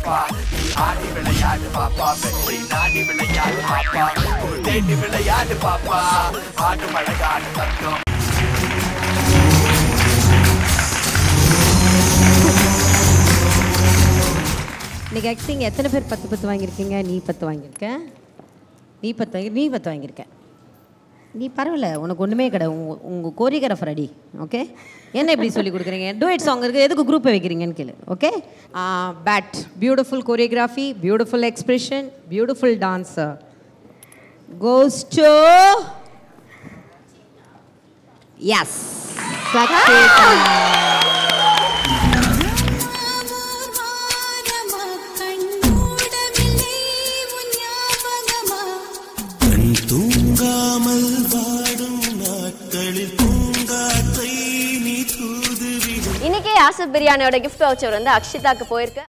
பாப்பா நீ ஆடி விளையாடு பாப்பா வெற்றி நாடி விளையாடு பாப்பா ஒரு தேடி விளையாடு பாப்பா ஆடு மழகாடு தங்கம் இன்னைக்கு ஆக்டிங் எத்தனை பேர் 10 வாங்கியிருக்கீங்க? நீ 10 வாங்கியிருக்க, நீ 10 வாங்கியிருக்க. நீ பரவாயில்ல, உனக்கு ஒன்றுமே கிடையாது. உங்கள் கோரியோகிராஃபர் அடி. ஓகே, என்ன இப்படி சொல்லி கொடுக்குறீங்க? டூயட் சாங் இருக்குது, எதுக்கு குரூப்பை வைக்கிறீங்கன்னு கேளு. Okay, but beautiful choreography, beautiful expression, beautiful dancer goes to S Sakthika. தூங்காமல் வாடும் நாட்களில் பூங்காற்றை நீ தூதுவிடு. இன்னைக்கே ஆசப் பிரியாணியோட கிஃப்ட் வவுச்சர் வந்து அக்ஷிதாக்கு போயிருக்கு.